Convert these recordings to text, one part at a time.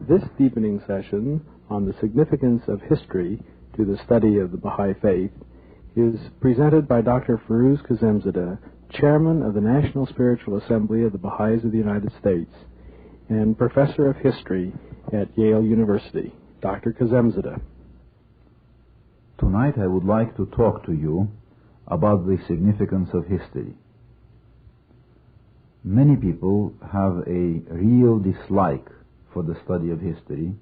This deepening session on the significance of history to the study of the Baha'i Faith is presented by Dr. Firuz Kazemzadeh, Chairman of the National Spiritual Assembly of the Baha'is of the United States and Professor of History at Yale University. Dr. Kazemzadeh. Tonight I would like to talk to you about the significance of history. Many people have a real dislike for the study of history,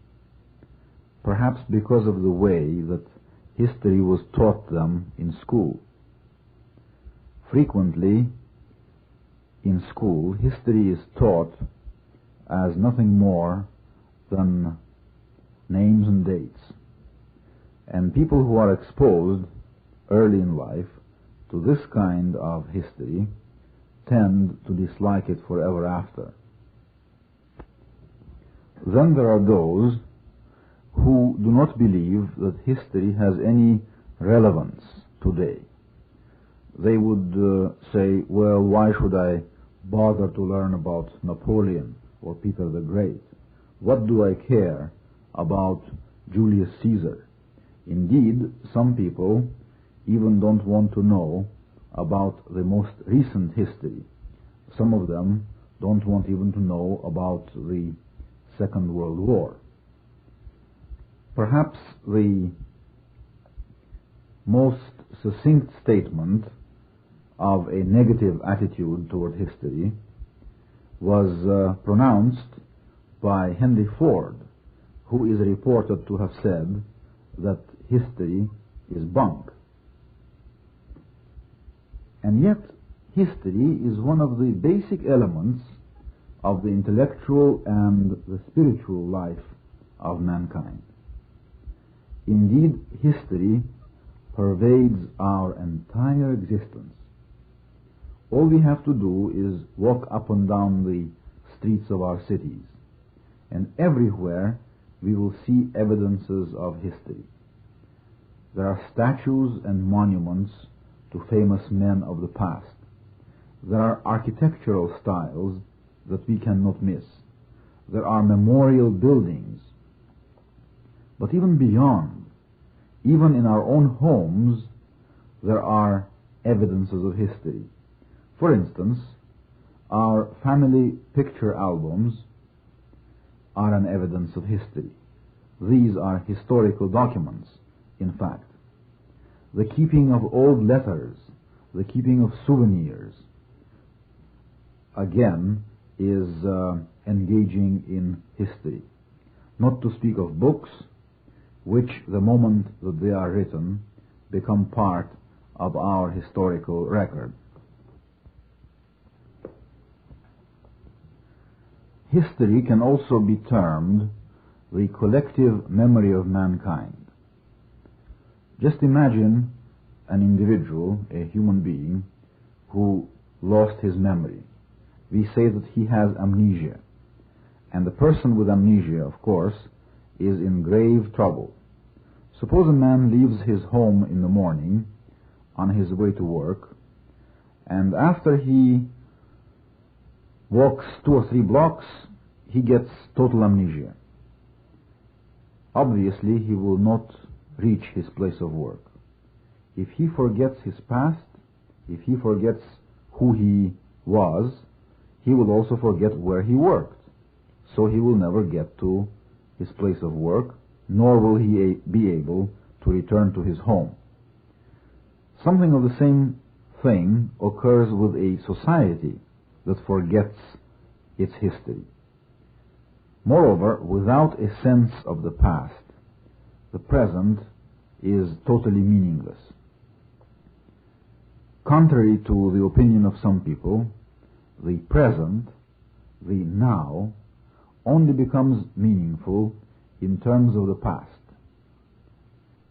perhaps because of the way that history was taught them in school. Frequently, in school, history is taught as nothing more than names and dates. And people who are exposed early in life to this kind of history tend to dislike it forever after. Then there are those who do not believe that history has any relevance today. They would say, well, why should I bother to learn about Napoleon or Peter the Great? What do I care about Julius Caesar? Indeed, some people even don't want to know about the most recent history. Some of them don't want even to know about the Second World War. Perhaps the most succinct statement of a negative attitude toward history was pronounced by Henry Ford, who is reported to have said that history is bunk. And yet, history is one of the basic elements of the intellectual and the spiritual life of mankind. Indeed, history pervades our entire existence. All we have to do is walk up and down the streets of our cities, and everywhere we will see evidences of history. There are statues and monuments to famous men of the past. There are architectural styles that we cannot miss. There are memorial buildings. But even beyond, even in our own homes, there are evidences of history. For instance, our family picture albums are an evidence of history. These are historical documents, in fact. The keeping of old letters, the keeping of souvenirs, again, is engaging in history. Not to speak of books, which, the moment that they are written, become part of our historical record. History can also be termed the collective memory of mankind. Just imagine an individual, a human being, who lost his memory. We say that he has amnesia. And the person with amnesia, of course, is in grave trouble. Suppose a man leaves his home in the morning on his way to work, and after he walks 2 or 3 blocks, he gets total amnesia. Obviously, he will not reach his place of work. If he forgets his past, if he forgets who he was, he will also forget where he worked. So he will never get to his place of work, nor will he be able to return to his home. Something of the same thing occurs with a society that forgets its history. Moreover, without a sense of the past, the present is totally meaningless. Contrary to the opinion of some people, the present, the now, only becomes meaningful in terms of the past,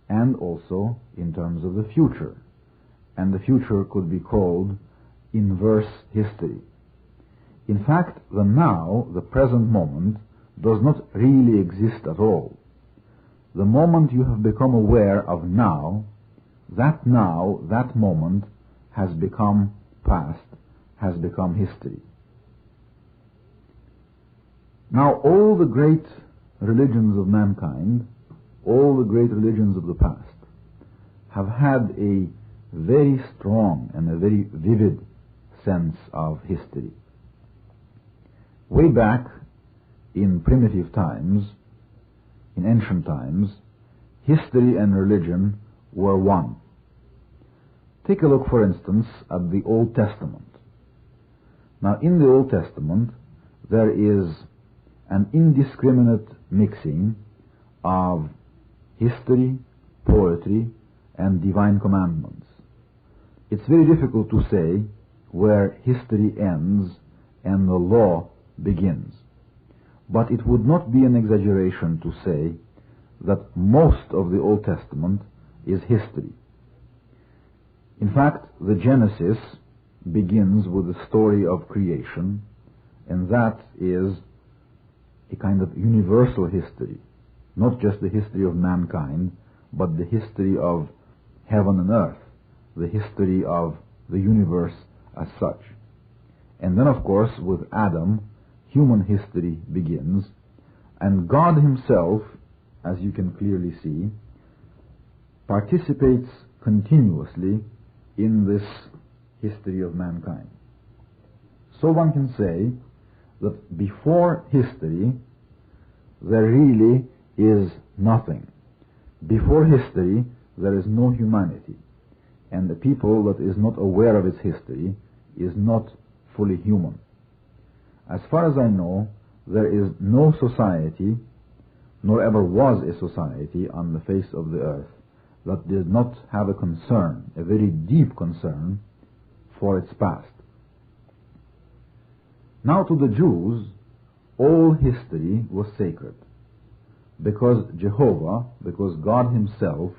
and also in terms of the future. And the future could be called inverse history. In fact, the now, the present moment, does not really exist at all. The moment you have become aware of now, that moment, has become past, has become history. Now, all the great religions of mankind, all the great religions of the past, have had a very strong and a very vivid sense of history. Way back in primitive times, in ancient times, history and religion were one. Take a look, for instance, at the Old Testament. Now, in the Old Testament, there is an indiscriminate mixing of history, poetry, and divine commandments. It's very difficult to say where history ends and the law begins. But it would not be an exaggeration to say that most of the Old Testament is history. In fact, the Genesis begins with the story of creation, and that is a kind of universal history, not just the history of mankind, but the history of heaven and earth, the history of the universe as such. And then, of course, with Adam, human history begins, and God himself, as you can clearly see, participates continuously in this history of mankind. So one can say that before history, there really is nothing. Before history, there is no humanity, and the people that is not aware of its history is not fully human. As far as I know, there is no society, nor ever was a society on the face of the earth, that did not have a concern, a very deep concern, for its past. Now, to the Jews, all history was sacred, because Jehovah, because God himself,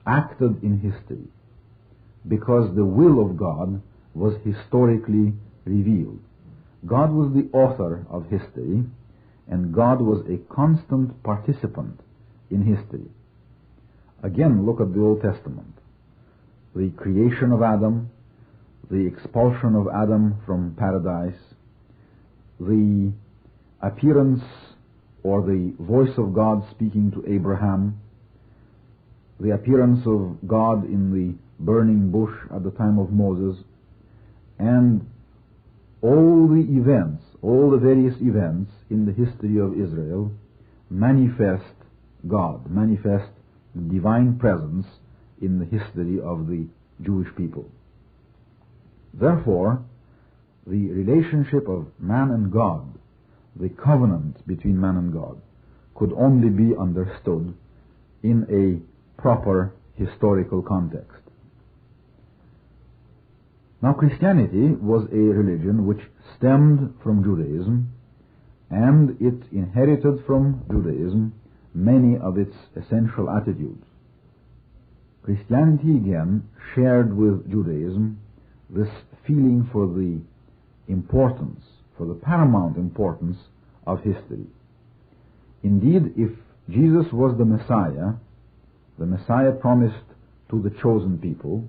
acted in history, because the will of God was historically revealed. God was the author of history, and God was a constant participant in history. Again, look at the Old Testament. The creation of Adam, the expulsion of Adam from paradise, the appearance or the voice of God speaking to Abraham, the appearance of God in the burning bush at the time of Moses, and all the events, all the various events in the history of Israel manifest God, manifest the divine presence in the history of the Jewish people. Therefore, the relationship of man and God, the covenant between man and God, could only be understood in a proper historical context. Now, Christianity was a religion which stemmed from Judaism, and it inherited from Judaism many of its essential attitudes. Christianity again shared with Judaism this feeling for the importance, for the paramount importance of history. Indeed, if Jesus was the Messiah promised to the chosen people,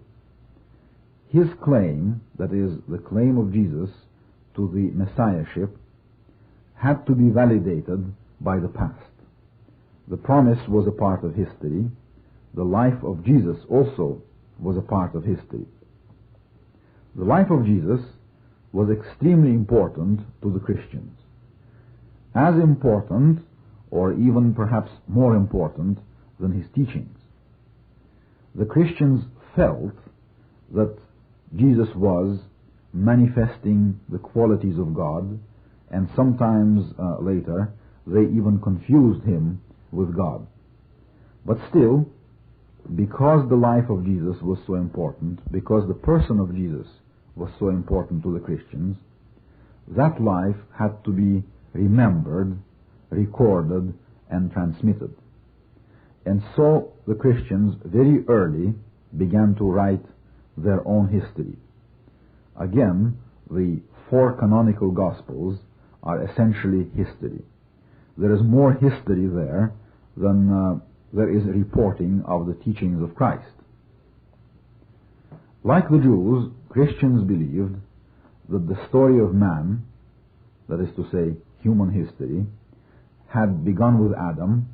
his claim, that is, the claim of Jesus to the Messiahship, had to be validated by the past. The promise was a part of history. The life of Jesus also was a part of history. The life of Jesus was extremely important to the Christians. As important, or even perhaps more important, than his teachings. The Christians felt that Jesus was manifesting the qualities of God, and sometimes later they even confused him with God. But still, because the life of Jesus was so important, because the person of Jesus was so important to the Christians, that life had to be remembered, recorded, and transmitted. And so the Christians very early began to write their own history. Again, the 4 canonical Gospels are essentially history. There is more history there than there is reporting of the teachings of Christ. Like the Jews, Christians believed that the story of man, that is to say, human history, had begun with Adam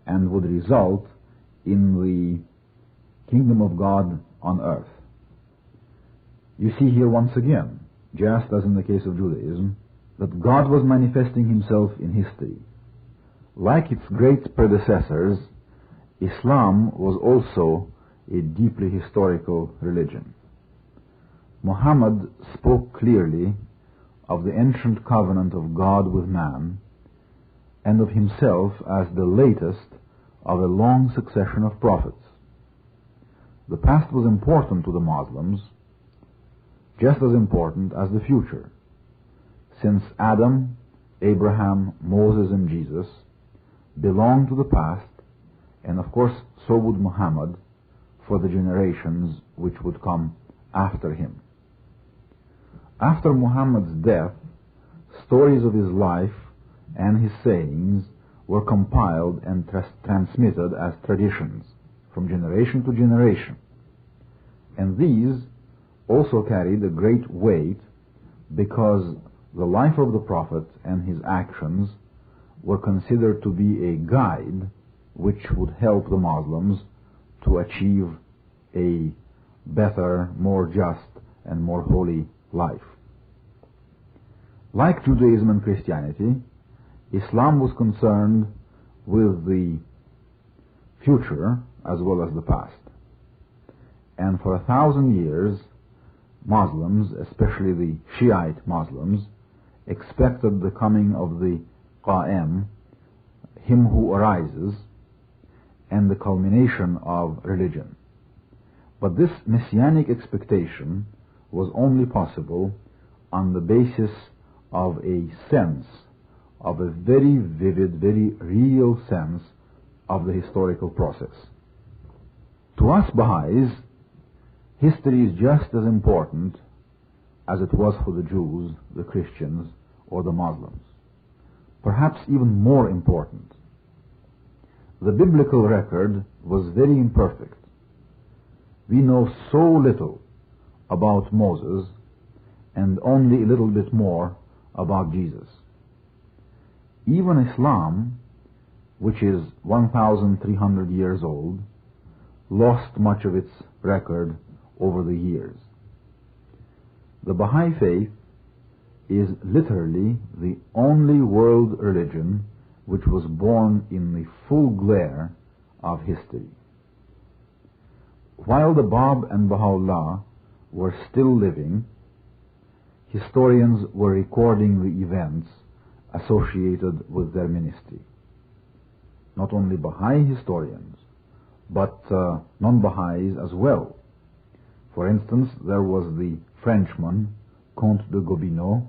and would result in the kingdom of God on earth. You see here once again, just as in the case of Judaism, that God was manifesting himself in history. Like its great predecessors, Islam was also a deeply historical religion. Muhammad spoke clearly of the ancient covenant of God with man and of himself as the latest of a long succession of prophets. The past was important to the Muslims, just as important as the future, since Adam, Abraham, Moses, and Jesus belong to the past, and of course so would Muhammad for the generations which would come after him. After Muhammad's death, stories of his life and his sayings were compiled and transmitted as traditions from generation to generation, and these also carried a great weight because the life of the Prophet and his actions were considered to be a guide which would help the Muslims to achieve a better, more just, and more holy life. Like Judaism and Christianity, Islam was concerned with the future as well as the past. And for 1,000 years, Muslims, especially the Shiite Muslims, expected the coming of the Qa'im, him who arises, and the culmination of religion. But this messianic expectation was only possible on the basis of a sense, of a very vivid, very real sense of the historical process. To us Baha'is, history is just as important as it was for the Jews, the Christians, or the Muslims. Perhaps even more important. The biblical record was very imperfect. We know so little about Moses and only a little bit more about Jesus. Even Islam, which is 1,300 years old, lost much of its record over the years. The Baha'i faith is literally the only world religion which was born in the full glare of history. While the Bab and Baha'u'llah were still living, historians were recording the events associated with their ministry. Not only Baha'i historians, but non-Baha'is as well. For instance, there was the Frenchman, Comte de Gobineau,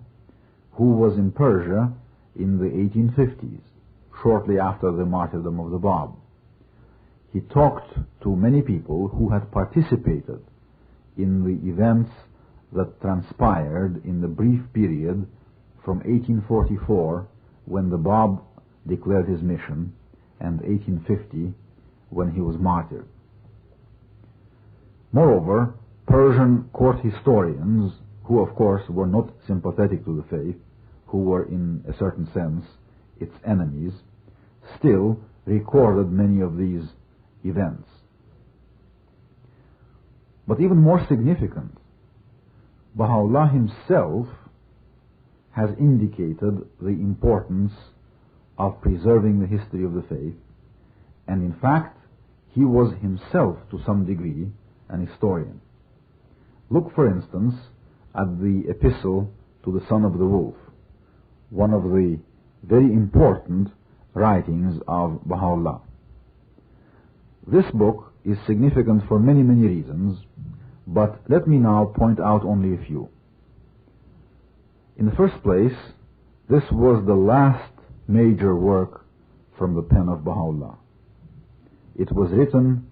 who was in Persia in the 1850s, shortly after the martyrdom of the Bab. He talked to many people who had participated in the events that transpired in the brief period from 1844, when the Bab declared his mission, and 1850, when he was martyred. Moreover, Persian court historians, who of course were not sympathetic to the faith, who were in a certain sense its enemies, still recorded many of these events. But even more significant, Baha'u'llah himself has indicated the importance of preserving the history of the faith, and in fact, he was himself to some degree an historian. Look, for instance, at the Epistle to the Son of the Wolf, one of the very important writings of Baha'u'llah. This book is significant for many, many reasons, but let me now point out only a few. In the first place, this was the last major work from the pen of Baha'u'llah. It was written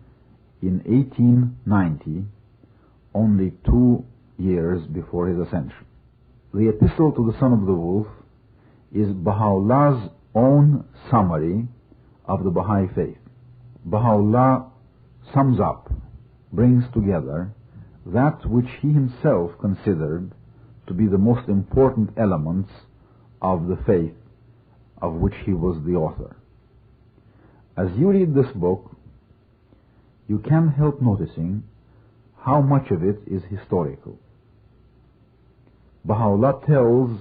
in 1890, only 2 years before his ascension. The Epistle to the Son of the Wolf is Baha'u'llah's own summary of the Baha'i faith. Baha'u'llah sums up, brings together that which he himself considered to be the most important elements of the faith of which he was the author. As you read this book, you can't help noticing how much of it is historical. Baha'u'llah tells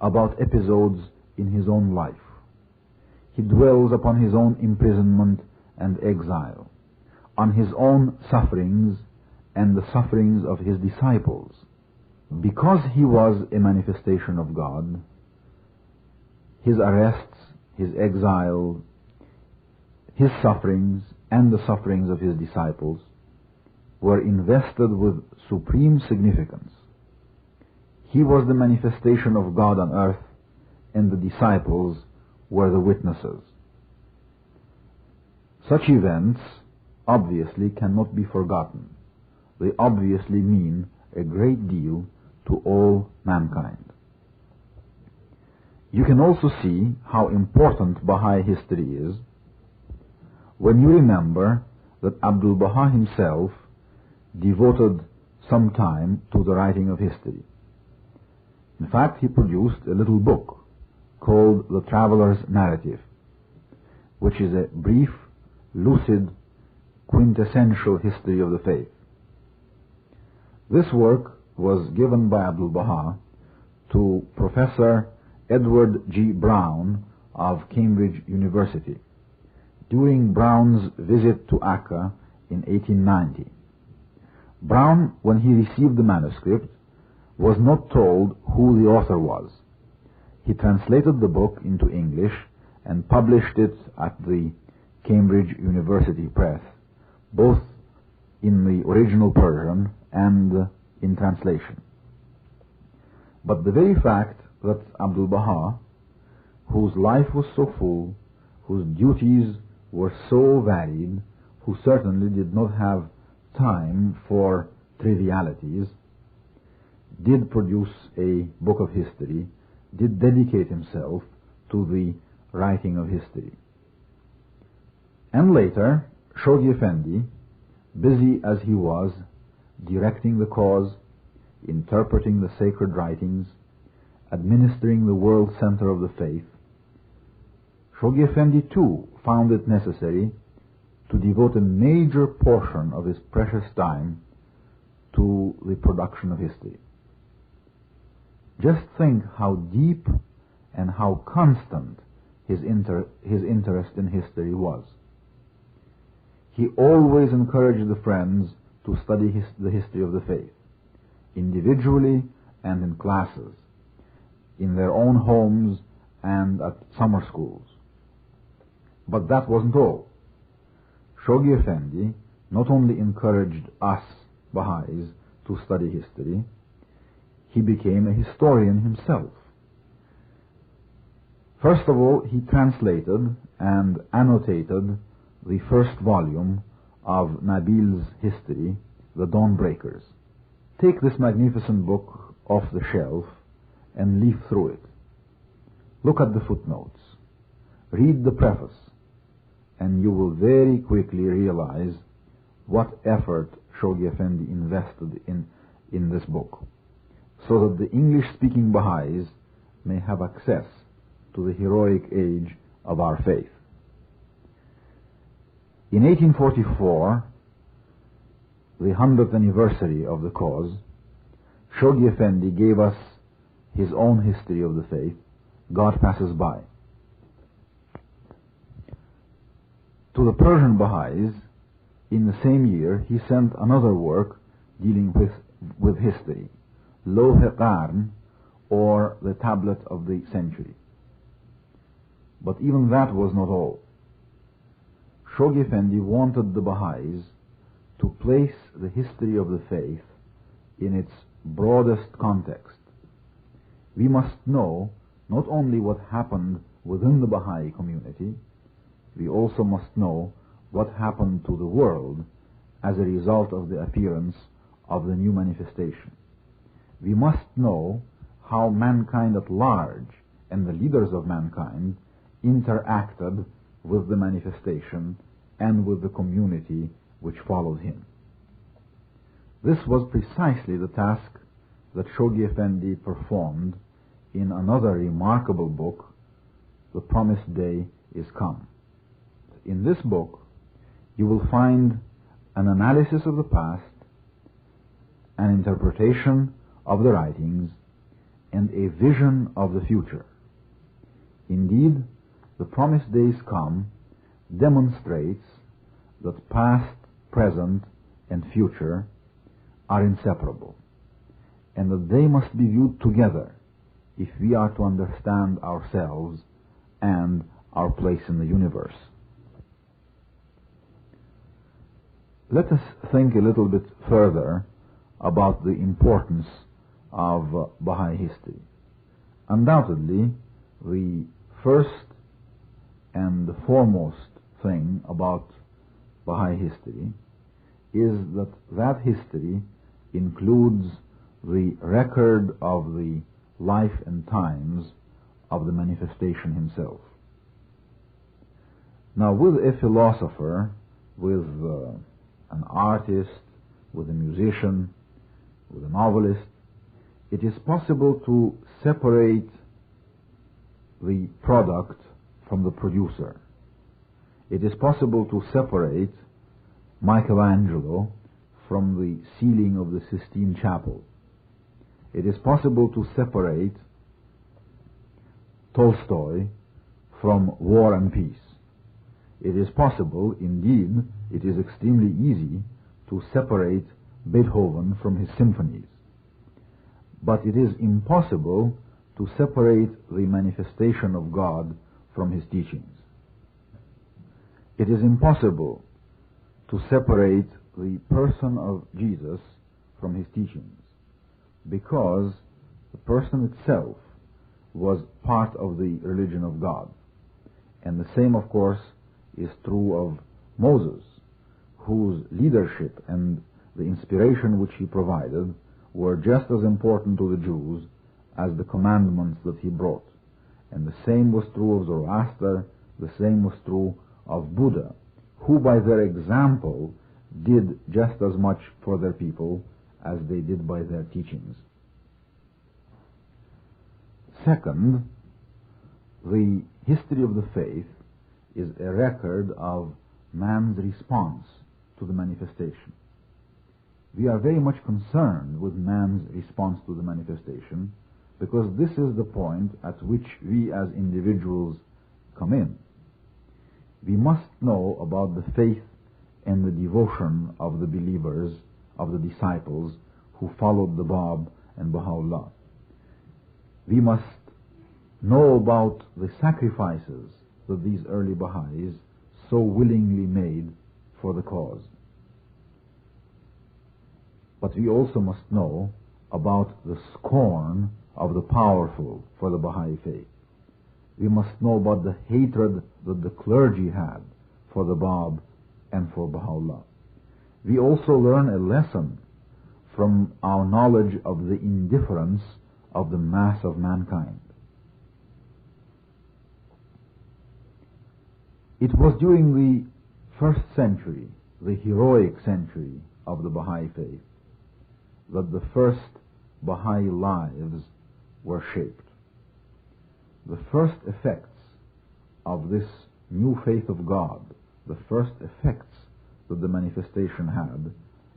about episodes in his own life. He dwells upon his own imprisonment and exile, on his own sufferings and the sufferings of his disciples. Because he was a manifestation of God, his arrests, his exile, his sufferings, and the sufferings of his disciples were invested with supreme significance. He was the manifestation of God on earth, and the disciples were the witnesses. Such events obviously cannot be forgotten. They obviously mean a great deal to all mankind. You can also see how important Baha'i history is when you remember that Abdul Baha himself devoted some time to the writing of history. In fact, he produced a little book called The Traveler's Narrative, which is a brief, lucid, quintessential history of the faith. This work was given by Abdul Baha to Professor Edward G. Brown of Cambridge University during Brown's visit to Accra in 1890. Brown, when he received the manuscript, was not told who the author was. He translated the book into English and published it at the Cambridge University Press, both in the original Persian and in translation. But the very fact that Abdul Baha, whose life was so full, whose duties were so varied, who certainly did not have time for trivialities, did produce a book of history, did dedicate himself to the writing of history. And later, Shoghi Effendi, busy as he was directing the cause, interpreting the sacred writings, administering the world center of the faith, Shoghi Effendi too found it necessary to devote a major portion of his precious time to the production of history. Just think how deep and how constant his interest in history was. He always encouraged the friends to study the history of the faith, individually and in classes, in their own homes and at summer schools. But that wasn't all. Shoghi Effendi not only encouraged us Baha'is to study history, he became a historian himself. First of all, he translated and annotated the first volume of Nabil's history, The Dawnbreakers. Take this magnificent book off the shelf and leaf through it. Look at the footnotes. Read the preface, and you will very quickly realize what effort Shoghi Effendi invested in this book, so that the English-speaking Baha'is may have access to the heroic age of our faith. In 1844, the 100th anniversary of the cause, Shoghi Effendi gave us his own history of the faith, God Passes By. To the Persian Baha'is, in the same year, he sent another work dealing with history, Lawh-e-Qarn, or the Tablet of the Century. But even that was not all. Shoghi Effendi wanted the Baha'is to place the history of the faith in its broadest context. We must know not only what happened within the Baha'i community, we also must know what happened to the world as a result of the appearance of the new manifestation. We must know how mankind at large and the leaders of mankind interacted with the manifestation and with the community which followed him. This was precisely the task that Shoghi Effendi performed in another remarkable book the promised day is come. In this book, you will find an analysis of the past, an interpretation of the writings, and a vision of the future. Indeed, the promised days come demonstrates that past, present, and future are inseparable, and that they must be viewed together if we are to understand ourselves and our place in the universe. Let us think a little bit further about the importance of Baha'i history. Undoubtedly, the first and the foremost thing about Baha'i history is that history includes the record of the life and times of the manifestation himself. Now, with a philosopher, with an artist, with a musician, with a novelist, it is possible to separate the product from the producer. It is possible to separate Michelangelo from the ceiling of the Sistine Chapel. It is possible to separate Tolstoy from War and Peace. It is possible, indeed, it is extremely easy to separate Beethoven from his symphonies. But it is impossible to separate the manifestation of God from his teachings. It is impossible to separate the person of Jesus from his teachings, because the person itself was part of the religion of God. And the same, of course, is true of Moses, whose leadership and the inspiration which he provided were just as important to the Jews as the commandments that he brought. And the same was true of Zoroaster, the same was true of Buddha, who by their example did just as much for their people as they did by their teachings. Second, the history of the faith is a record of man's response to the manifestation. We are very much concerned with man's response to the manifestation because this is the point at which we as individuals come in. We must know about the faith and the devotion of the believers, of the disciples who followed the Bab and Baha'u'llah. We must know about the sacrifices that these early Baha'is so willingly made for the cause. But we also must know about the scorn of the powerful for the Baha'i faith. We must know about the hatred that the clergy had for the Bab and for Baha'u'llah. We also learn a lesson from our knowledge of the indifference of the mass of mankind. It was during the first century, the heroic century of the Baha'i faith, that the first Baha'i lives were shaped. The first effects of this new faith of God, the first effects that the manifestation had,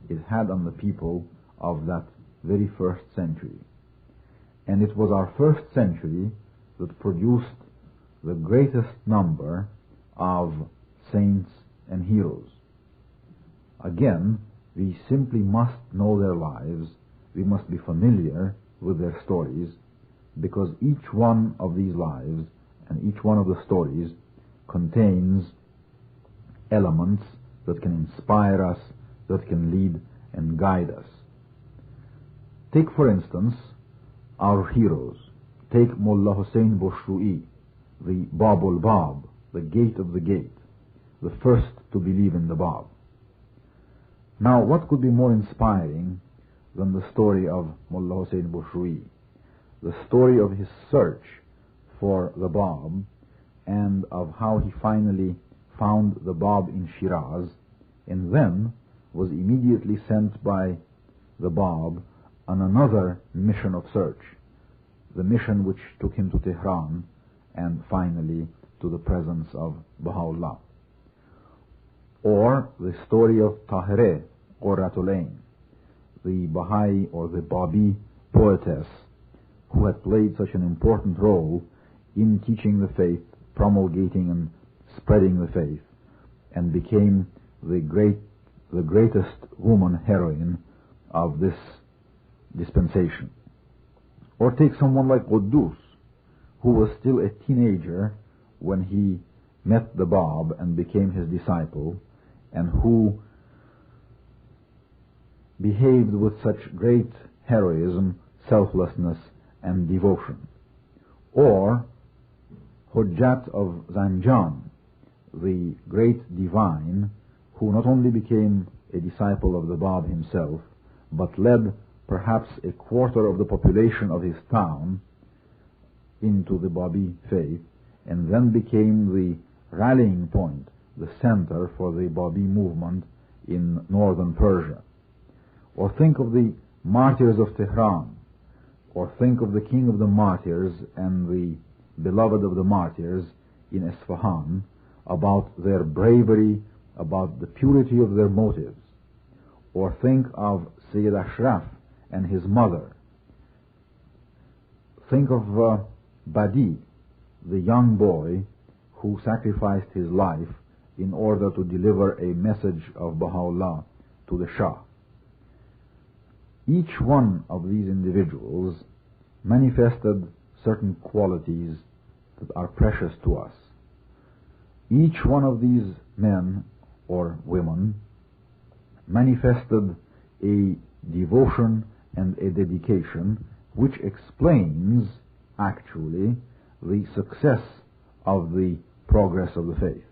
it had on the people of that very first century. And it was our first century that produced the greatest number of saints and heroes. Again, we simply must know their lives, we must be familiar with their stories, because each one of these lives and each one of the stories contains elements that can inspire us, that can lead and guide us. Take, for instance, our heroes. Take Mullah Hussein Boshru'i, the Babul Bab, the gate of the gate, the first to believe in the Bab. Now, what could be more inspiring than the story of Mullah Hussein Boshru'i, the story of his search for the Bab and of how he finally found the Bab in Shiraz and then was immediately sent by the Bab on another mission of search, the mission which took him to Tehran and finally to the presence of Baha'u'llah. Or the story of Tahireh, Qurratul Ain, the Bahá'í or the Babi poetess who had played such an important role in teaching the faith, promulgating and spreading the faith, and became the greatest woman heroine of this dispensation. Or take someone like Quddus, who was still a teenager when he met the Bab and became his disciple, and who behaved with such great heroism, selflessness, and devotion. Or Hujjat of Zanjan, the great divine, who not only became a disciple of the Bab himself, but led perhaps a quarter of the population of his town into the Babi faith, and then became the rallying point, the center for the Babi movement in northern Persia. Or think of the martyrs of Tehran, or think of the king of the martyrs and the beloved of the martyrs in Isfahan, about their bravery, about the purity of their motives. Or think of Sayyid Ashraf and his mother. Think of Badi, the young boy who sacrificed his life in order to deliver a message of Baha'u'llah to the Shah. Each one of these individuals manifested certain qualities that are precious to us. Each one of these men or women manifested a devotion and a dedication which explains, actually, the success of the progress of the faith.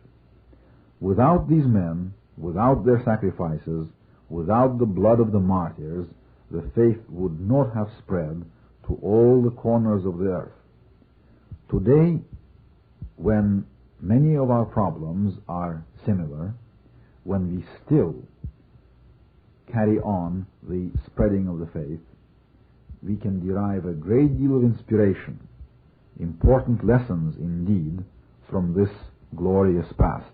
Without these men, without their sacrifices, without the blood of the martyrs, the faith would not have spread to all the corners of the earth. Today, when many of our problems are similar, when we still carry on the spreading of the faith, we can derive a great deal of inspiration, important lessons indeed, from this glorious past.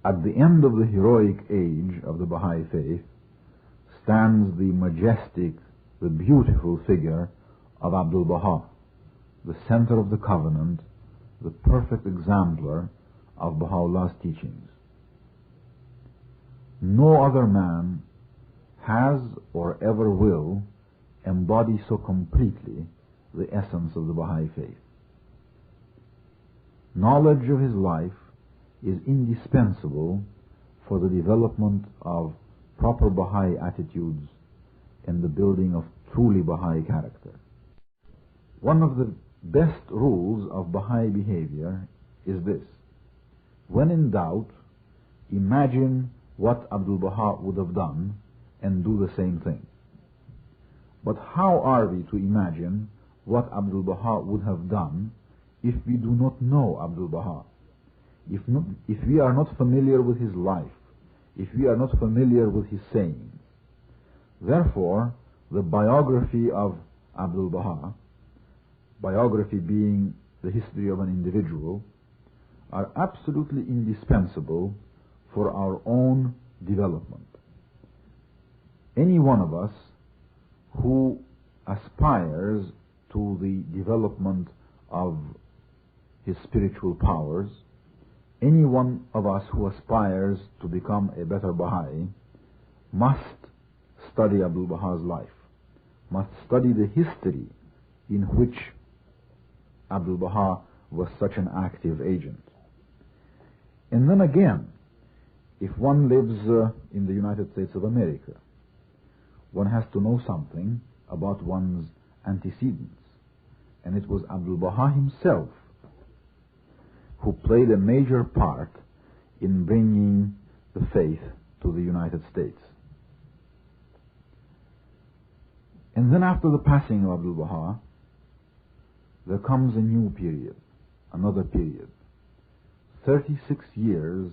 At the end of the heroic age of the Baha'i faith stands the majestic, the beautiful figure of Abdul Baha, the center of the covenant, the perfect exemplar of Baha'u'llah's teachings. No other man has or ever will embody so completely the essence of the Baha'i faith. Knowledge of his life is indispensable for the development of proper Baha'i attitudes and the building of truly Baha'i character. One of the best rules of Baha'i behavior is this: when in doubt, imagine what Abdul Baha would have done and do the same thing. But how are we to imagine what Abdul Baha would have done if we do not know Abdul Baha? If we are not familiar with his life, if we are not familiar with his sayings. Therefore, the biography of Abdul Baha, biography being the history of an individual, are absolutely indispensable for our own development. Any one of us who aspires to the development of his spiritual powers, any one of us who aspires to become a better Baha'i, must study Abdul Baha's life, must study the history in which Abdul Baha was such an active agent. And then again, if one lives in the United States of America, one has to know something about one's antecedents. And it was Abdul Baha himself who played a major part in bringing the faith to the United States. And then after the passing of Abdul Baha, there comes a new period, another period. 36 years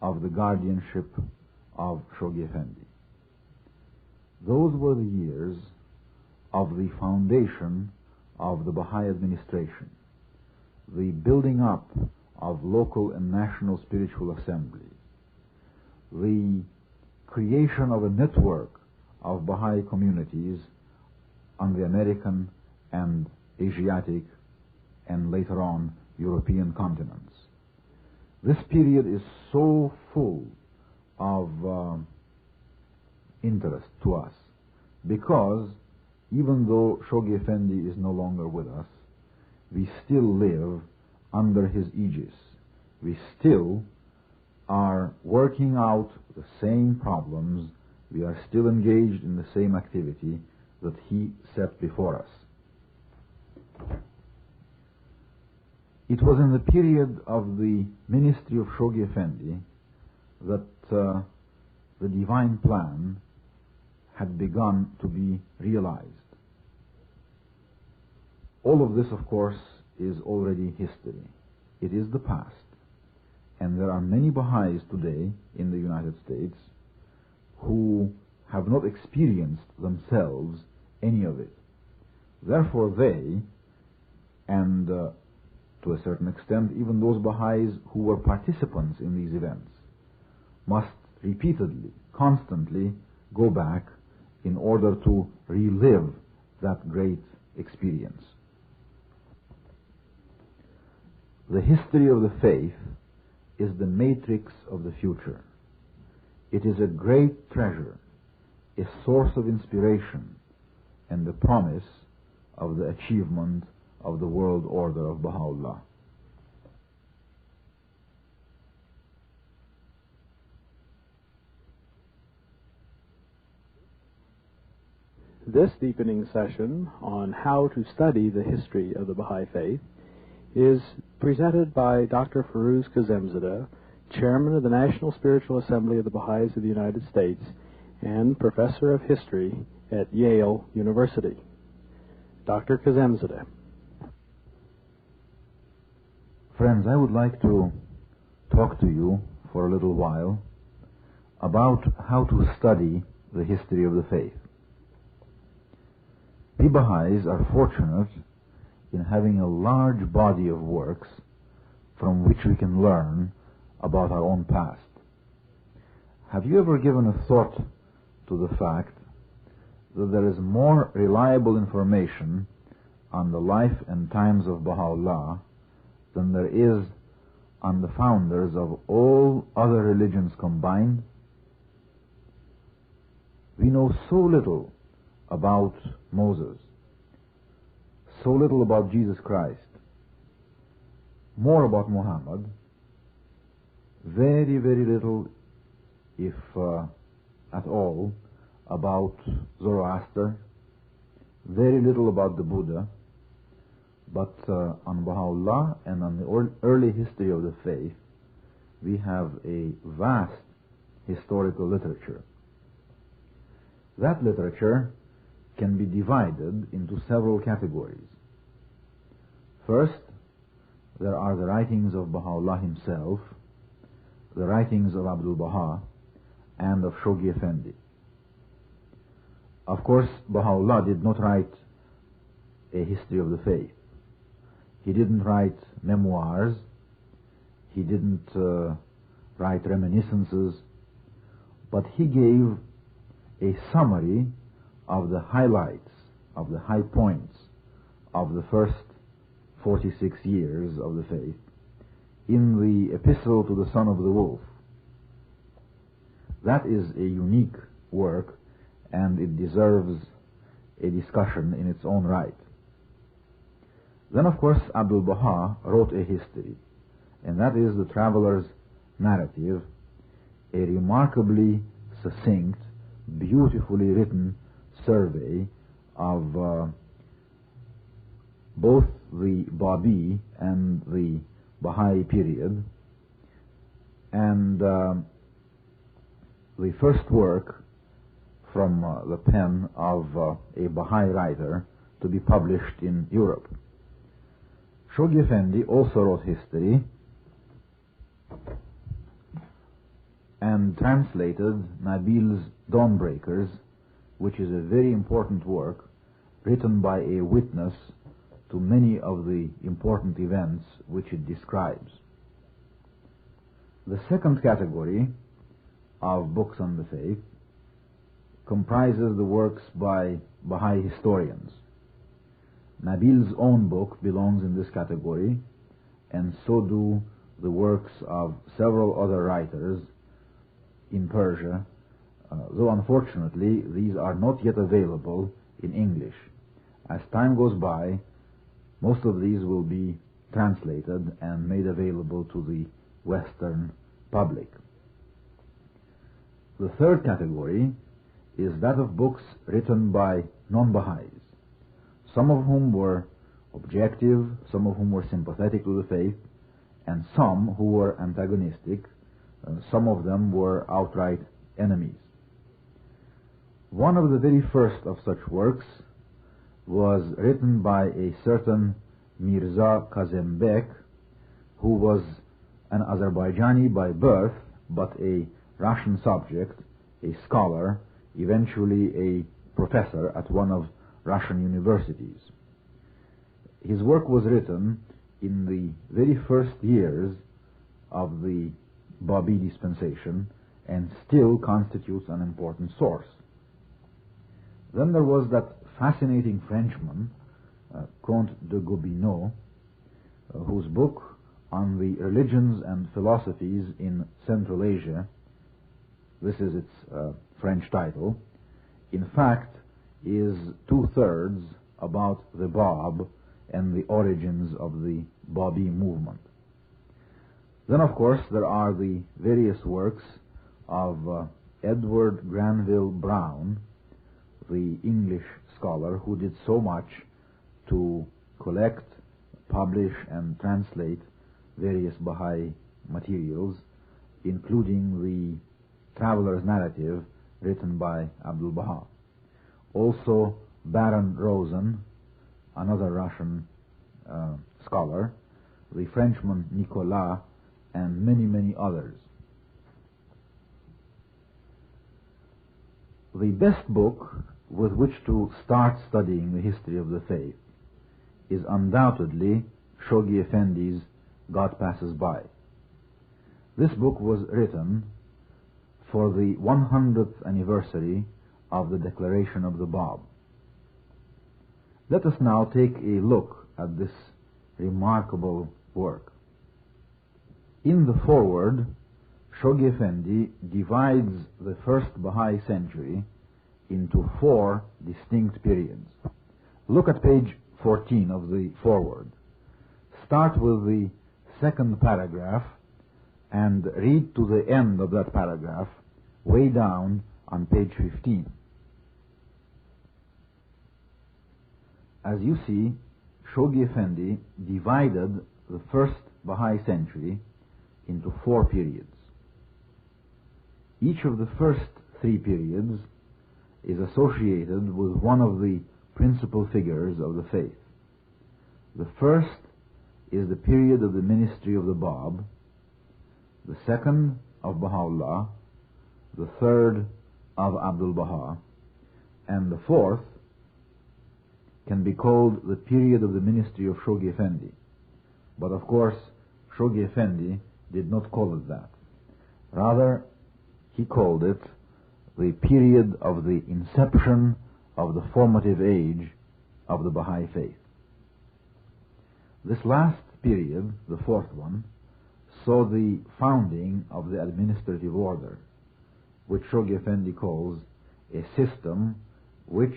of the guardianship of Shoghi Effendi. Those were the years of the foundation of the Bahá'í administration, the building up of local and national spiritual assemblies, the creation of a network of Bahá'í communities on the American and Asiatic and later on European continents. This period is so full of interest to us because even though Shoghi Effendi is no longer with us, we still live under his aegis. We still are working out the same problems. We are still engaged in the same activity that he set before us. It was in the period of the ministry of Shoghi Effendi that the divine plan had begun to be realized. All of this, of course, is already history. It is the past. And there are many Baha'is today in the United States who have not experienced themselves any of it. Therefore they, and to a certain extent even those Baha'is who were participants in these events, must repeatedly, constantly go back in order to relive that great experience. The history of the faith is the matrix of the future. It is a great treasure, a source of inspiration, and the promise of the achievement of the world order of Baha'u'llah. This deepening session on how to study the history of the Baha'i Faith is presented by Dr. Firuz Kazemzadeh, Chairman of the National Spiritual Assembly of the Baha'is of the United States and Professor of History at Yale University. Dr. Kazemzadeh. Friends, I would like to talk to you for a little while about how to study the history of the faith. We Baha'is are fortunate in having a large body of works from which we can learn about our own past. Have you ever given a thought to the fact that there is more reliable information on the life and times of Baha'u'llah than there is on the founders of all other religions combined? We know so little about Moses, so little about Jesus Christ, more about Muhammad, very, very little, if at all, about Zoroaster, very little about the Buddha, but on Baha'u'llah and on the early history of the faith, we have a vast historical literature. That literature can be divided into several categories. First, there are the writings of Baha'u'llah himself, the writings of Abdul Baha, and of Shoghi Effendi. Of course, Baha'u'llah did not write a history of the faith. He didn't write memoirs, he didn't write reminiscences, but he gave a summary of the highlights, of the high points of the first 46 years of the faith in the Epistle to the Son of the Wolf. That is a unique work, and it deserves a discussion in its own right. Then, of course, Abdul Baha wrote a history, and that is the Traveler's Narrative, a remarkably succinct, beautifully written survey of both the Babi and the Baha'i period, and the first work from the pen of a Baha'i writer to be published in Europe. Shoghi Effendi also wrote history and translated Nabil's Dawnbreakers, which is a very important work written by a witness to many of the important events which it describes. The second category of books on the faith comprises the works by Baha'i historians. Nabil's own book belongs in this category, and so do the works of several other writers in Persia, though unfortunately these are not yet available in English. As time goes by, most of these will be translated and made available to the Western public. The third category is that of books written by non-Baha'is, some of whom were objective, some of whom were sympathetic to the faith, and some who were antagonistic. Some of them were outright enemies. One of the very first of such works was written by a certain Mirza Kazemzadeh, who was an Azerbaijani by birth, but a Russian subject, a scholar, eventually a professor at one of Russian universities. His work was written in the very first years of the Bahá'í dispensation and still constitutes an important source. Then there was that fascinating Frenchman, Comte de Gobineau, whose book on the religions and philosophies in Central Asia, this is its French title, in fact is 2/3 about the Bab and the origins of the Bahá'í movement. Then, of course, there are the various works of Edward Granville Brown, the English scholar who did so much to collect, publish, and translate various Baha'i materials, including the Traveler's Narrative written by Abdul Baha. Also, Baron Rosen, another Russian scholar, the Frenchman Nicolas, and many, many others. The best book with which to start studying the history of the faith is undoubtedly Shoghi Effendi's God Passes By. This book was written for the 100th anniversary of the declaration of the Bab. Let us now take a look at this remarkable work. In the foreword, Shoghi Effendi divides the first Baha'i century into 4 distinct periods. Look at page 14 of the foreword. Start with the second paragraph and read to the end of that paragraph, way down on page 15. As you see, Shoghi Effendi divided the first Baha'i century into 4 periods. Each of the first 3 periods is associated with one of the principal figures of the faith. The first is the period of the ministry of the Bab, the second of Baha'u'llah, the third of Abdul Baha, and the fourth can be called the period of the ministry of Shoghi Effendi. But of course, Shoghi Effendi did not call it that. Rather, he called it the period of the inception of the formative age of the Baha'i faith. This last period, the fourth one, saw the founding of the administrative order, which Shoghi Effendi calls a system which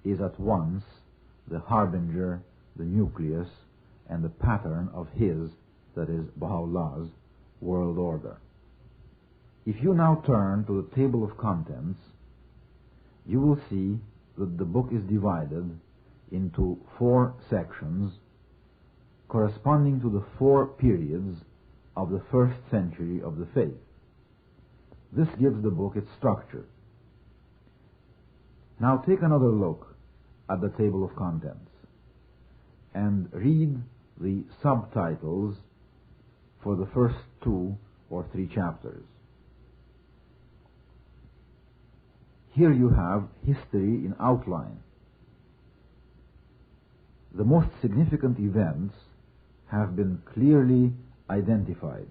is at once the harbinger, the nucleus, and the pattern of his, that is Baha'u'llah's, world order. If you now turn to the table of contents, you will see that the book is divided into 4 sections corresponding to the 4 periods of the first century of the faith. This gives the book its structure. Now take another look at the table of contents and read the subtitles for the first 2 or 3 chapters. Here you have history in outline. the most significant events have been clearly identified.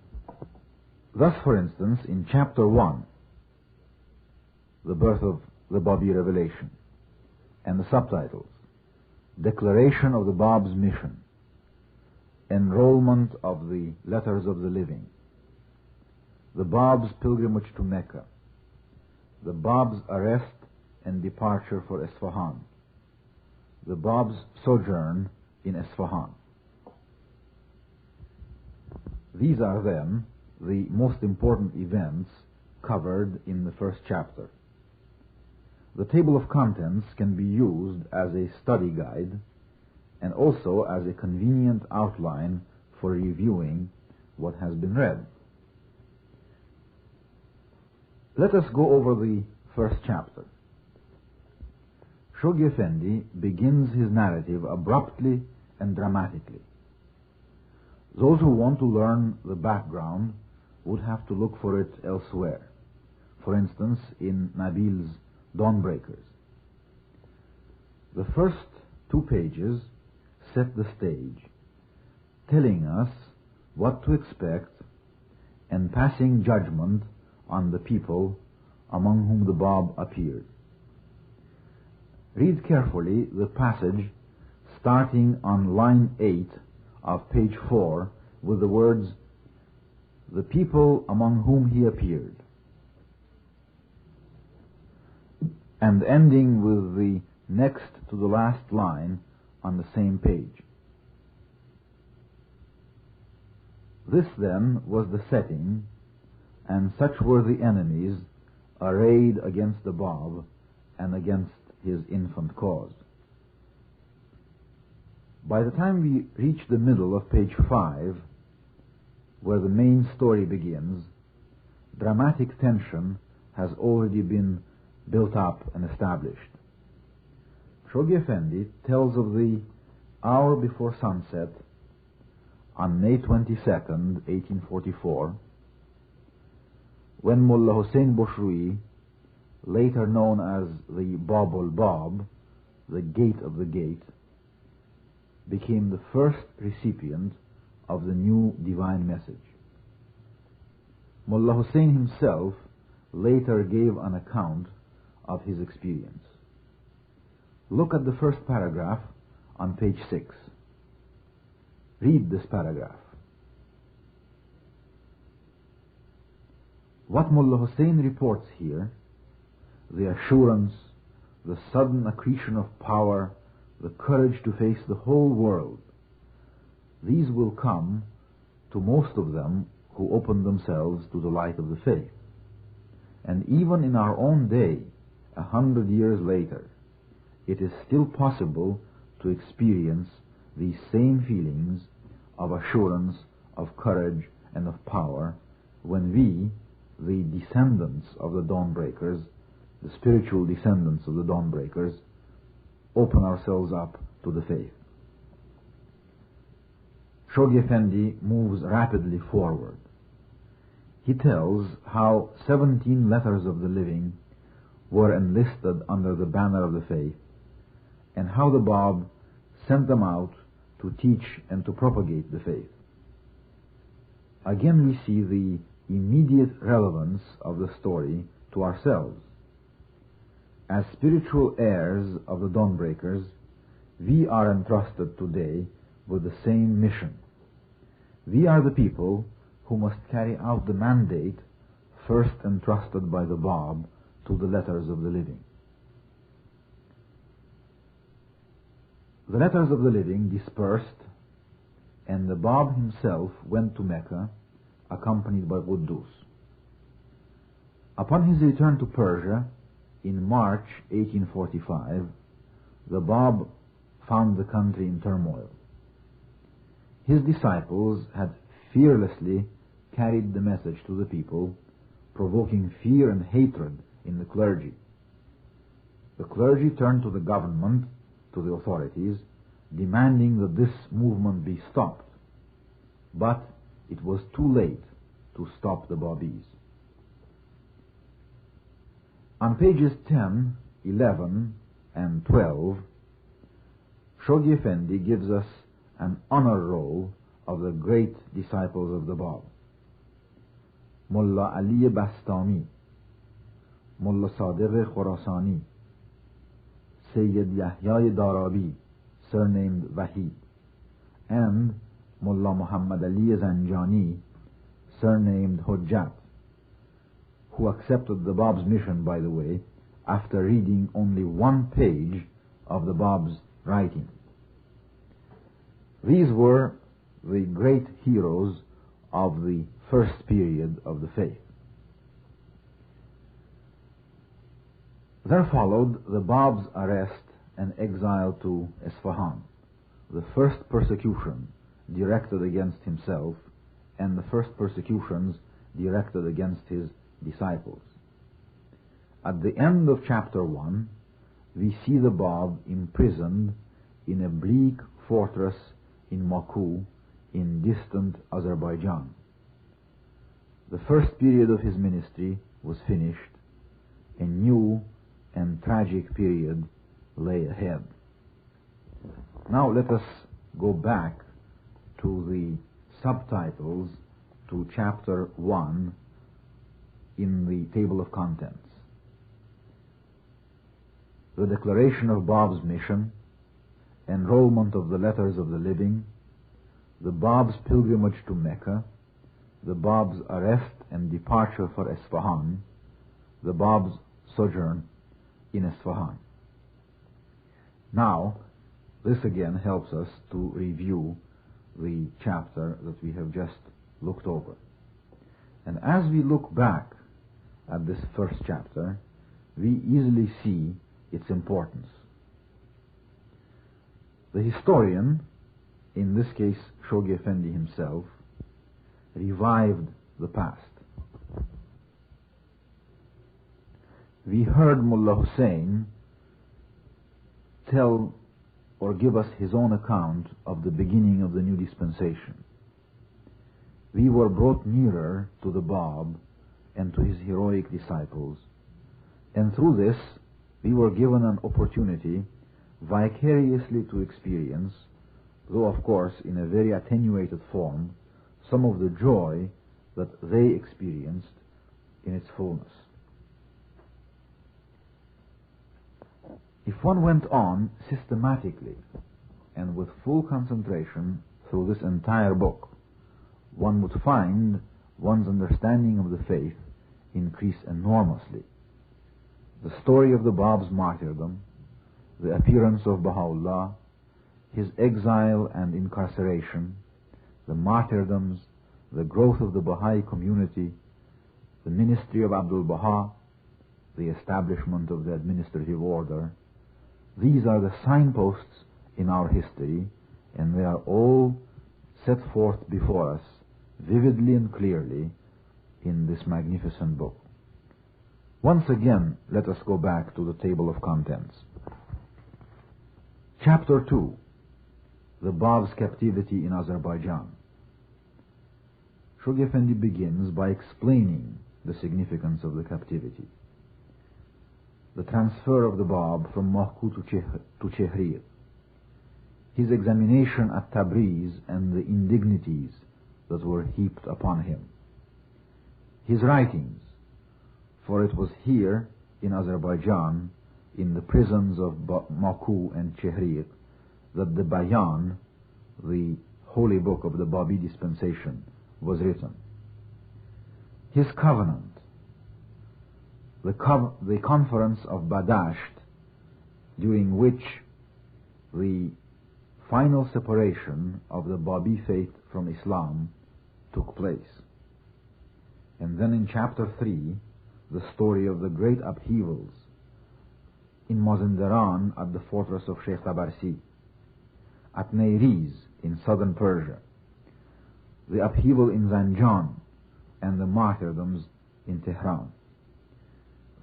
Thus, for instance, in Chapter 1, the birth of the Babi revelation, and the subtitles, declaration of the Bab's mission, enrollment of the letters of the living, the Bab's pilgrimage to Mecca, the Bab's arrest and departure for Isfahan, the Bab's sojourn in Isfahan. These are then the most important events covered in the first chapter. The table of contents can be used as a study guide and also as a convenient outline for reviewing what has been read. Let us go over the first chapter. Shoghi Effendi begins his narrative abruptly and dramatically. Those who want to learn the background would have to look for it elsewhere. For instance, in Nabil's Dawnbreakers. The first 2 pages set the stage, telling us what to expect and passing judgment on the people among whom the Bab appeared. Read carefully the passage starting on line 8 of page 4 with the words, "the people among whom he appeared," and ending with the next to the last line on the same page. This then was the setting, and such were the enemies arrayed against the Bab and against his infant cause. By the time we reach the middle of page 5, where the main story begins, dramatic tension has already been built up and established. Shoghi Effendi tells of the hour before sunset on May 22nd, 1844, when Mullah Hussein Boshrui, later known as the Bab-ul-Bab, the Gate of the Gate, became the first recipient of the new divine message. Mullah Hussein himself later gave an account of his experience. Look at the first paragraph on page 6. Read this paragraph. What Mullah Hussein reports here, the assurance, the sudden accretion of power, the courage to face the whole world, these will come to most of them who open themselves to the light of the faith. And even in our own day, 100 years later, it is still possible to experience these same feelings of assurance, of courage, and of power when we, the descendants of the Dawnbreakers, the spiritual descendants of the Dawnbreakers, open ourselves up to the faith. Shoghi Effendi moves rapidly forward. He tells how 17 letters of the living were enlisted under the banner of the faith, and how the Bab sent them out to teach and to propagate the faith. Again we see the immediate relevance of the story to ourselves. As spiritual heirs of the Dawnbreakers, we are entrusted today with the same mission. We are the people who must carry out the mandate first entrusted by the Bab to the letters of the living. The letters of the living dispersed, and the Bab himself went to Mecca, accompanied by Quddus. Upon his return to Persia, in March 1845, the Bab found the country in turmoil. His disciples had fearlessly carried the message to the people, provoking fear and hatred in the clergy. The clergy turned to the government, to the authorities, demanding that this movement be stopped. But it was too late to stop the Babis. On pages 10, 11, and 12, Shoghi Effendi gives us an honor roll of the great disciples of the Bab. Mullah Ali Bastami, Mullah Sadiq Khorasani, Sayyid Yahya Darabi, surnamed Wahid, and Mullah Muhammad Ali Zanjani, surnamed Hujjat, who accepted the Bab's mission, by the way, after reading only one page of the Bab's writing. These were the great heroes of the first period of the faith. There followed the Bab's arrest and exile to Isfahan, the first persecution directed against himself and the first persecutions directed against his disciples. At the end of chapter 1, we see the Bab imprisoned in a bleak fortress in Maku in distant Azerbaijan. The first period of his ministry was finished. A new and tragic period lay ahead. Now let us go back to the subtitles to chapter 1 in the table of contents. The declaration of Bab's mission, enrollment of the letters of the living, the Bab's pilgrimage to Mecca, the Bab's arrest and departure for Isfahan, the Bab's sojourn in Isfahan. Now, this again helps us to review the chapter that we have just looked over. And as we look back at this first chapter, we easily see its importance. The historian, in this case Shoghi Effendi himself, revived the past. We heard Mullah Hussein tell or give us his own account of the beginning of the new dispensation. We were brought nearer to the Bab and to his heroic disciples, and through this we were given an opportunity vicariously to experience, though of course in a very attenuated form, some of the joy that they experienced in its fullness. If one went on systematically and with full concentration through this entire book, one would find one's understanding of the faith increase enormously. The story of the Bab's martyrdom, the appearance of Baha'u'llah, his exile and incarceration, the martyrdoms, the growth of the Baha'i community, the ministry of Abdul Baha, the establishment of the administrative order. These are the signposts in our history, and they are all set forth before us vividly and clearly in this magnificent book. Once again, let us go back to the table of contents. Chapter 2, the Bab's captivity in Azerbaijan. Shoghi Effendi begins by explaining the significance of the captivity. The transfer of the Bab from Maku to Chehrir, his examination at Tabriz and the indignities that were heaped upon him, his writings, for it was here in Azerbaijan, in the prisons of Maku and Chehrir, that the Bayan, the holy book of the Babi dispensation, was written. His covenant, the conference of Badasht, during which the final separation of the Babi faith from Islam took place. And then in chapter 3, the story of the great upheavals in Mazandaran at the fortress of Sheikh Tabarsi, at Neyriz in southern Persia, the upheaval in Zanjan, and the martyrdoms in Tehran.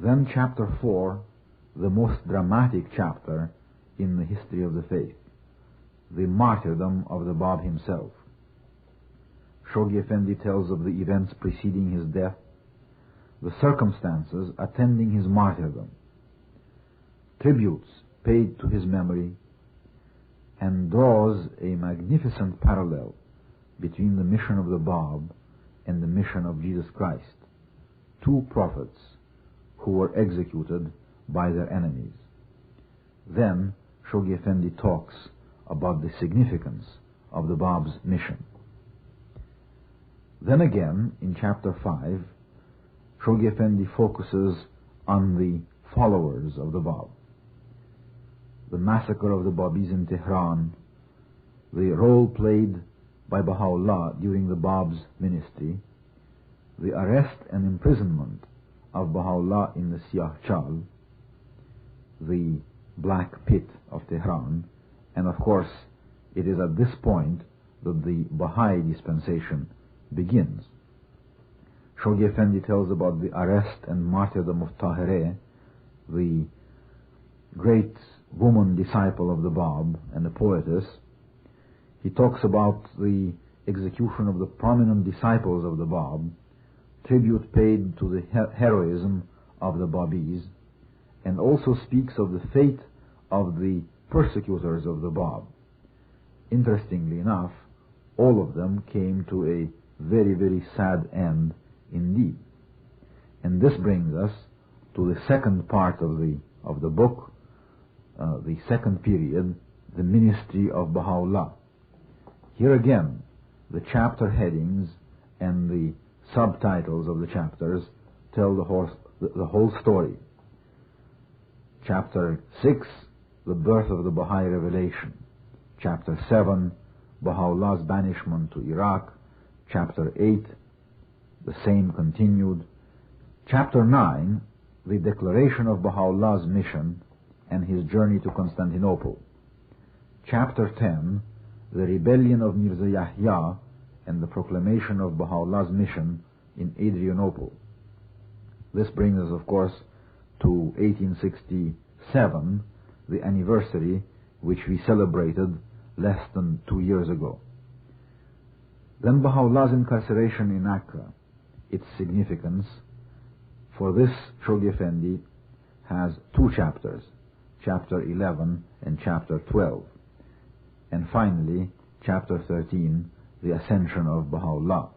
Then chapter 4, the most dramatic chapter in the history of the faith, the martyrdom of the Bab himself. Shoghi Effendi tells of the events preceding his death, the circumstances attending his martyrdom, tributes paid to his memory, and draws a magnificent parallel between the mission of the Bab and the mission of Jesus Christ, two prophets who were executed by their enemies. Then Shoghi Effendi talks about the significance of the Bab's mission. Then again, in chapter 5, Shoghi Effendi focuses on the followers of the Bab. The massacre of the Babis in Tehran, the role played by Baha'u'llah during the Bab's ministry, the arrest and imprisonment of Baha'u'llah in the Siyah Chal, the Black Pit of Tehran, and of course it is at this point that the Bahá'í dispensation begins. Shoghi Effendi tells about the arrest and martyrdom of Tahireh, the great woman disciple of the Bab and a poetess. He talks about the execution of the prominent disciples of the Bab, tribute paid to the heroism of the Babis, and also speaks of the fate of the persecutors of the Bab. Interestingly enough, all of them came to a very, very sad end indeed. And this brings us to the second part of the book, the second period, the ministry of Baha'u'llah. Here again, the chapter headings and the subtitles of the chapters tell the whole story. Chapter 6, the birth of the Baha'i revelation. Chapter 7, Baha'u'llah's banishment to Iraq. Chapter 8, the same continued. Chapter 9, the declaration of Baha'u'llah's mission and his journey to Constantinople. Chapter 10, the rebellion of Mirza Yahya and the proclamation of Baha'u'llah's mission in Adrianople. This brings us, of course, to 1867, the anniversary which we celebrated less than 2 years ago. Then Baha'u'llah's incarceration in Accra, its significance. For this, Shoghi Effendi has two chapters, chapter 11 and chapter 12. And finally, chapter 13, the ascension of Baha'u'llah.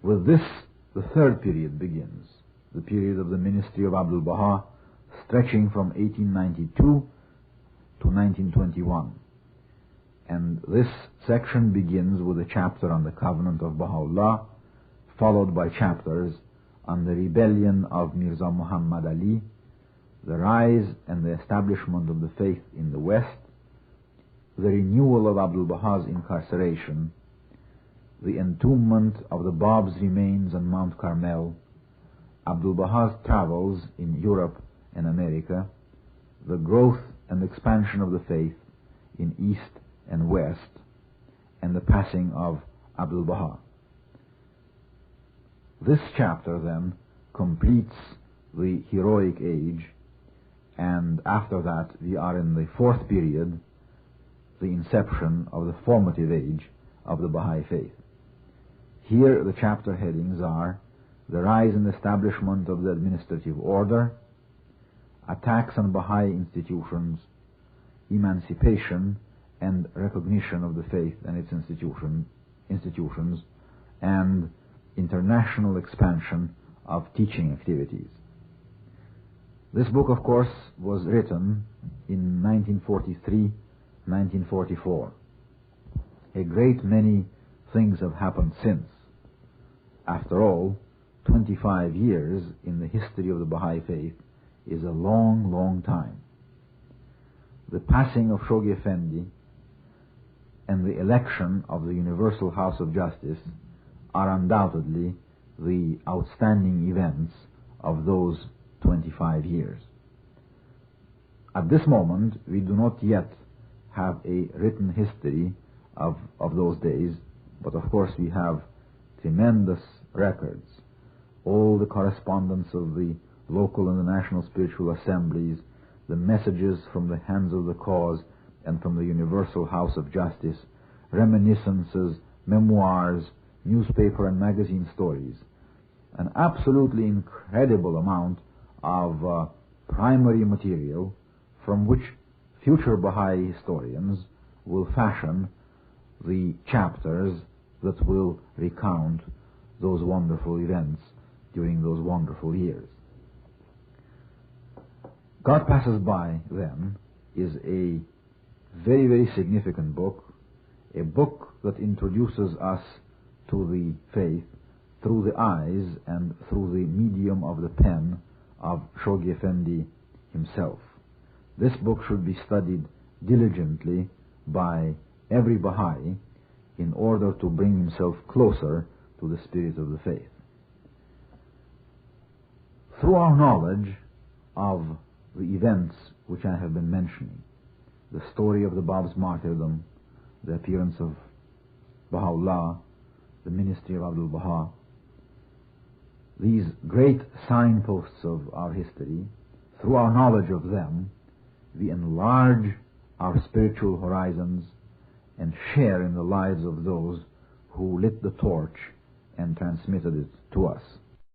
With this, the third period begins, the period of the ministry of Abdul Baha, stretching from 1892 to 1921. And this section begins with a chapter on the covenant of Baha'u'llah, followed by chapters on the rebellion of Mirza Muhammad Ali, the rise and the establishment of the faith in the West, the renewal of Abdul Baha's incarceration, the entombment of the Bab's remains on Mount Carmel, Abdul Baha's travels in Europe and America, the growth and expansion of the faith in East and West, and the passing of Abdul Baha. This chapter then completes the heroic age, and after that we are in the fourth period, the inception of the formative age of the Baha'i faith. Here the chapter headings are the rise and establishment of the administrative order, attacks on Baha'i institutions, emancipation and recognition of the faith and its institutions, and international expansion of teaching activities. This book, of course, was written in 1943-1944. A great many things have happened since. After all, 25 years in the history of the Baha'i faith is a long, long time. The passing of Shoghi Effendi and the election of the Universal House of Justice are undoubtedly the outstanding events of those 25 years. At this moment, we do not yet have a written history of those days, but of course we have tremendous records. All the correspondence of the local and the national spiritual assemblies, the messages from the hands of the cause and from the Universal House of Justice, reminiscences, memoirs, newspaper and magazine stories. An absolutely incredible amount of primary material from which future Baha'i historians will fashion the chapters that will recount those wonderful events during those wonderful years. God Passes By, then, is a very, very significant book, a book that introduces us to the faith through the eyes and through the medium of the pen of Shoghi Effendi himself. This book should be studied diligently by every Baha'i in order to bring himself closer to the spirit of the faith. Through our knowledge of the events which I have been mentioning, the story of the Bab's martyrdom, the appearance of Baha'u'llah, the ministry of Abdul Baha, these great signposts of our history, through our knowledge of them, we enlarge our spiritual horizons and share in the lives of those who lit the torch and transmitted it to us.